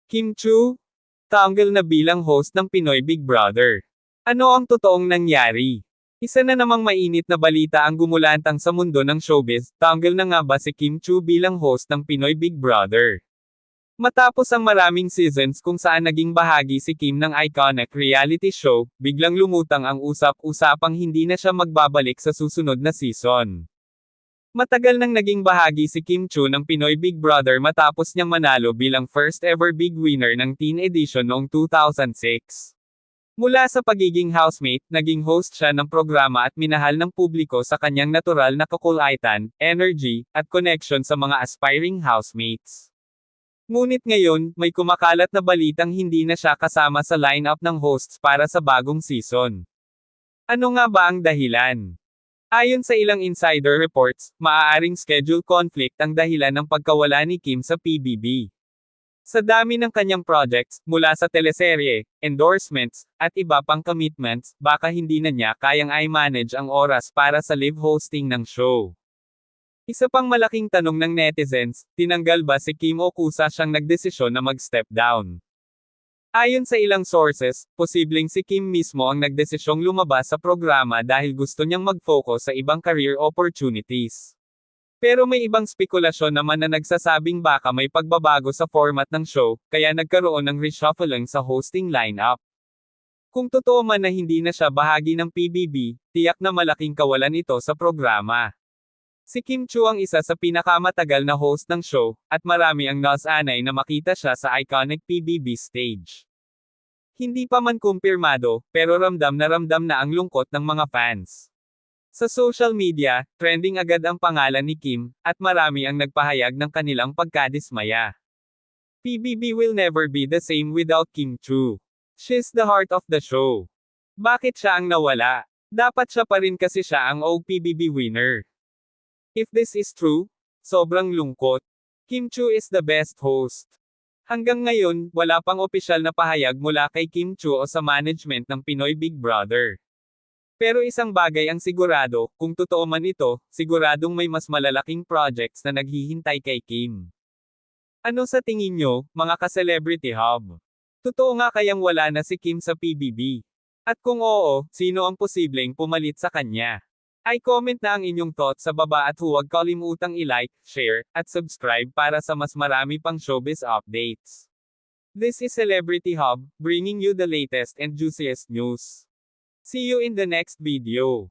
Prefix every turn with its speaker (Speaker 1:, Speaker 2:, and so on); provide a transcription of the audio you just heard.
Speaker 1: Kim Chu, tanggal na bilang host ng Pinoy Big Brother. Ano ang totoong nangyari? Isa na namang mainit na balita ang gumulantang sa mundo ng showbiz, tanggal na nga ba si Kim Chu bilang host ng Pinoy Big Brother? Matapos ang maraming seasons kung saan naging bahagi si Kim ng iconic reality show, biglang lumutang ang usap-usapang hindi na siya magbabalik sa susunod na season. Matagal nang naging bahagi si Kim Chu ng Pinoy Big Brother matapos niyang manalo bilang first ever big winner ng teen edition noong 2006. Mula sa pagiging housemate, naging host siya ng programa at minahal ng publiko sa kanyang natural na kakulaitan, energy, at connection sa mga aspiring housemates. Ngunit ngayon, may kumakalat na balitang hindi na siya kasama sa lineup ng hosts para sa bagong season. Ano nga ba ang dahilan? Ayon sa ilang insider reports, maaaring schedule conflict ang dahilan ng pagkawala ni Kim sa PBB. Sa dami ng kanyang projects, mula sa teleserye, endorsements, at iba pang commitments, baka hindi na niya kayang i-manage ang oras para sa live hosting ng show. Isa pang malaking tanong ng netizens, tinanggal ba si Kim o kusa siyang nagdesisyon na mag-step down? Ayon sa ilang sources, posibleng si Kim mismo ang nagdesisyong lumabas sa programa dahil gusto niyang mag-focus sa ibang career opportunities. Pero may ibang spekulasyon naman na nagsasabing baka may pagbabago sa format ng show, kaya nagkaroon ng reshuffling sa hosting lineup. Kung totoo man na hindi na siya bahagi ng PBB, tiyak na malaking kawalan ito sa programa. Si Kim Chu ang isa sa pinakamatagal na host ng show, at marami ang nasanay na makita siya sa iconic PBB stage. Hindi pa man kumpirmado, pero ramdam na ang lungkot ng mga fans. Sa social media, trending agad ang pangalan ni Kim, at marami ang nagpahayag ng kanilang pagkadismaya. PBB will never be the same without Kim Chu. She's the heart of the show. Bakit siya ang nawala? Dapat siya pa rin kasi siya ang PBB winner. If this is true, sobrang lungkot. Kim Chu is the best host. Hanggang ngayon, wala pang opisyal na pahayag mula kay Kim Chu o sa management ng Pinoy Big Brother. Pero isang bagay ang sigurado, kung totoo man ito, siguradong may mas malalaking projects na naghihintay kay Kim. Ano sa tingin nyo, mga ka-celebrity hub? Totoo nga kayang wala na si Kim sa PBB? At kung oo, sino ang posibleng pumalit sa kanya? I-comment na ang inyong thoughts sa baba at huwag kalimutang i-like, share, at subscribe para sa mas marami pang showbiz updates. This is Celebrity Hub, bringing you the latest and juiciest news. See you in the next video.